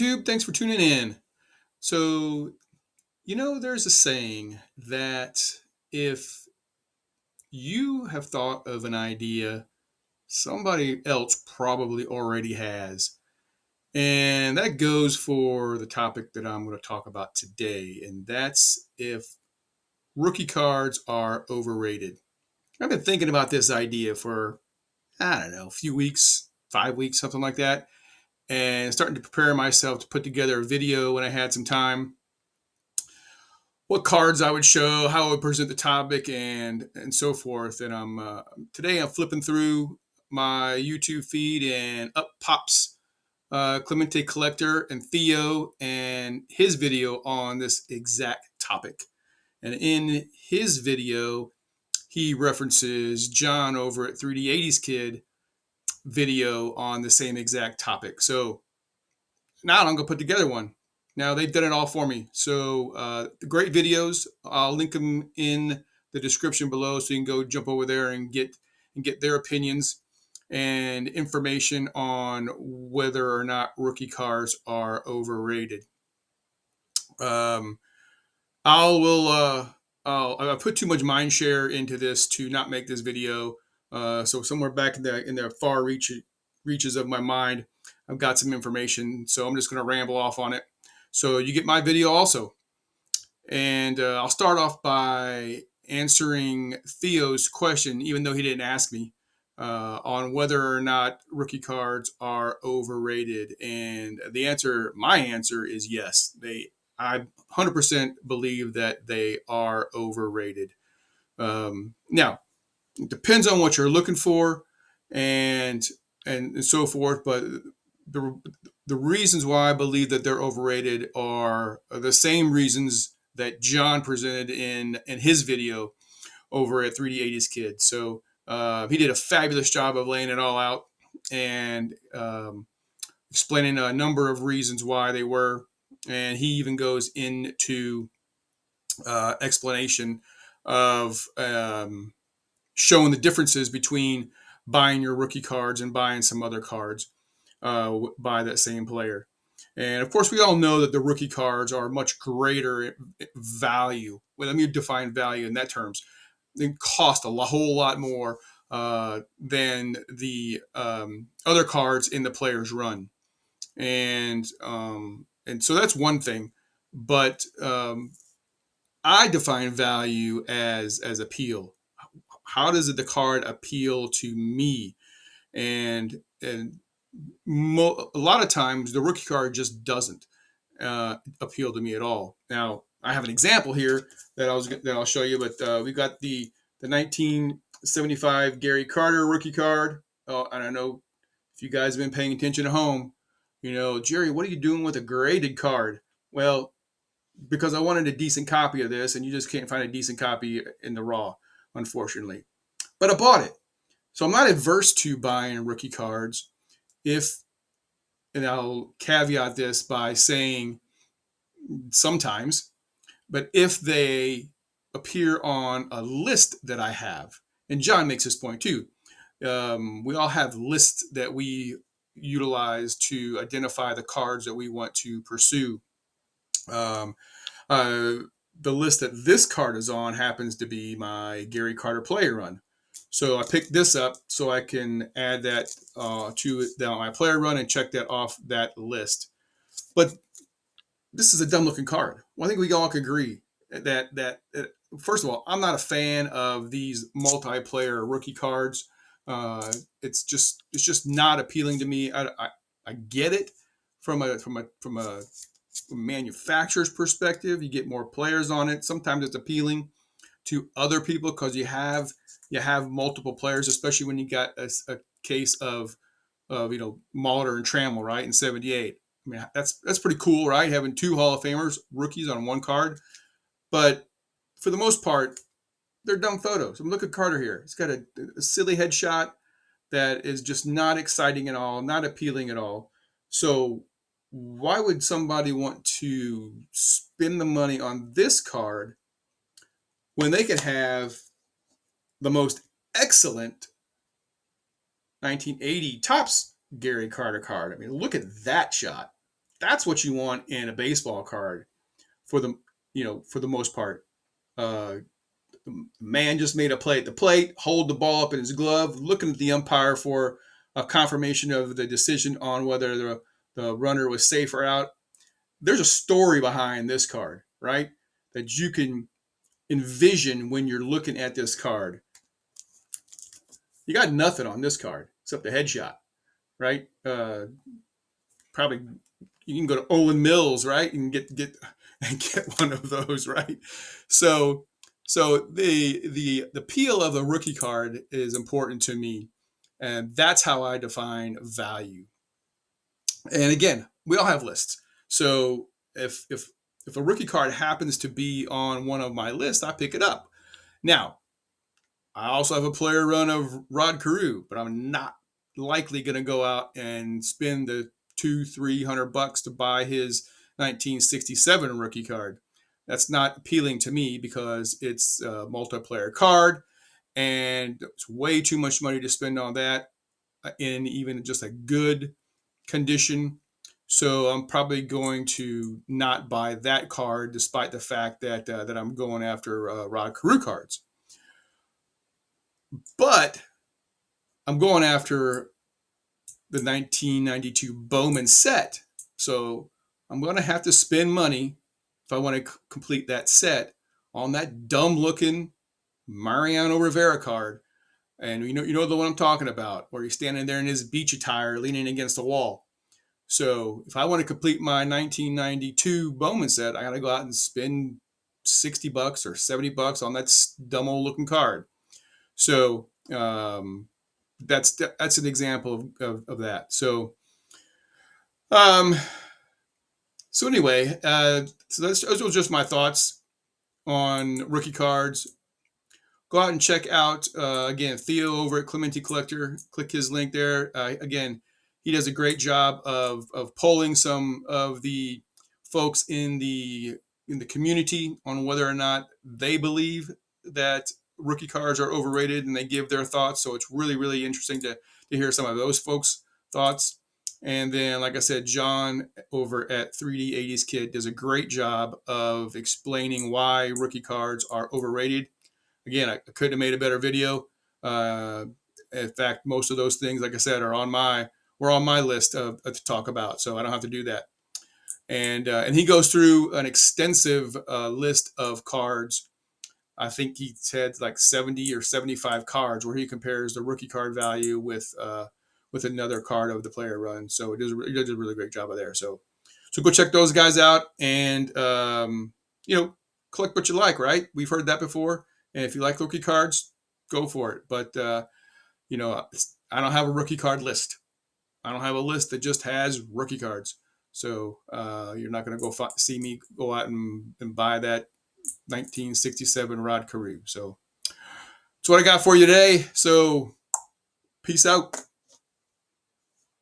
YouTube? Thanks for tuning in. So, there's a saying that if you have thought of an idea, somebody else probably already has. And that goes for the topic that I'm going to talk about today. And that's if rookie cards are overrated. I've been thinking about this idea for, I don't know, a few weeks, 5 weeks, something like that. And starting to prepare myself to put together a video when I had some time, what cards I would show, how I would present the topic, and so forth. And I'm flipping through my YouTube feed, and up pops Clemente Collector and Theo and his video on this exact topic. And in his video, he references John over at 3D80's Kid video on the same exact topic. So now I'm gonna put together one. Now they've done it all for me. So great videos. I'll link them in the description below, so you can go jump over there and get their opinions and information on whether or not rookie cars are overrated. Um, I'll put too much mind share into this to not make this video. So somewhere back in the far reaches of my mind, I've got some information. So I'm just going to ramble off on it. So you get my video also, and I'll start off by answering Theo's question, even though he didn't ask me, on whether or not rookie cards are overrated. And my answer is yes. I 100% believe that they are overrated. Now, it depends on what you're looking for, and so forth. But the the reasons why I believe that they're overrated are the same reasons that John presented in his video over at 3D80's Kid. So he did a fabulous job of laying it all out and explaining a number of reasons why they were. And he even goes into explanation of showing the differences between buying your rookie cards and buying some other cards by that same player. And of course, we all know that the rookie cards are much greater value. Well, let me define value in that terms. They cost whole lot more than the other cards in the player's run, and so that's one thing. But I define value as appeal. How does the card appeal to me? And a lot of times the rookie card just doesn't appeal to me at all. Now I have an example here that I'll show you, but we got the 1975 Gary Carter rookie card. And I know if you guys have been paying attention at home, Jerry, what are you doing with a graded card? Well, because I wanted a decent copy of this, and you just can't find a decent copy in the raw, unfortunately. But I bought it. So I'm not adverse to buying rookie cards if, and I'll caveat this by saying sometimes, but if they appear on a list that I have, and John makes this point too, we all have lists that we utilize to identify the cards that we want to pursue. Um, uh, the list that this card is on happens to be my Gary Carter player run. So I picked this up so I can add that to my player run and check that off that list. But this is a dumb looking card. Well, I think we all can agree that first of all, I'm not a fan of these multiplayer rookie cards. It's just not appealing to me. I get it from a manufacturer's perspective. You get more players on it. Sometimes it's appealing to other people because you have multiple players, especially when you got a case of Mauldin and Trammell, right, in '78. I mean, that's pretty cool, right? Having two Hall of Famers rookies on one card. But for the most part, they're dumb photos. I mean, look at Carter here. He's got a silly headshot that is just not exciting at all, not appealing at all. So why would somebody want to spend the money on this card when they could have the most excellent 1980 Topps Gary Carter card? I mean, look at that shot. That's what you want in a baseball card for the for the most part. Uh, the man just made a play at the plate, hold the ball up in his glove, looking at the umpire for a confirmation of the decision on whether the runner was safe or out. There's a story behind this card, right? That you can envision when you're looking at this card. You got nothing on this card except the headshot, right? Probably you can go to Olin Mills, right, and get and get one of those, right? So the appeal of the rookie card is important to me, and that's how I define value. And again, we all have lists. So if a rookie card happens to be on one of my lists, I pick it up. Now, I also have a player run of Rod Carew, but I'm not likely going to go out and spend the 200-300 bucks to buy his 1967 rookie card. That's not appealing to me because it's a multiplayer card, and it's way too much money to spend on that in even just a good condition. So I'm probably going to not buy that card, despite the fact that I'm going after Rod Carew cards. But I'm going after the 1992 Bowman set. So I'm going to have to spend money if I want to complete that set on that dumb looking Mariano Rivera card. And you know the one I'm talking about, where he's standing there in his beach attire leaning against the wall. So if I want to complete my 1992 Bowman set, I got to go out and spend 60 bucks or 70 bucks on that dumb old looking card. So that's an example of that. Um, so anyway, so those were just my thoughts on rookie cards. Go out and check out again Theo over at Clementi Collector. Click his link there. Again, he does a great job of polling some of the folks in the community on whether or not they believe that rookie cards are overrated, and they give their thoughts. So it's really interesting to hear some of those folks' thoughts. And then, like I said, John over at 3D 80s Kid does a great job of explaining why rookie cards are overrated. Again, I couldn't have made a better video. Uh, in fact, most of those things, like I said, were on my list to talk about, so I don't have to do that. And he goes through an extensive list of cards. I think he said like 70 or 75 cards where he compares the rookie card value with another card of the player run. So he does a really great job of there. So go check those guys out, and collect what you like. Right? We've heard that before. And if you like rookie cards, go for it. But I don't have a rookie card list. I don't have a list that just has rookie cards. So you're not going to see me go out and buy that 1967 Rod Carew. So that's what I got for you today. So peace out.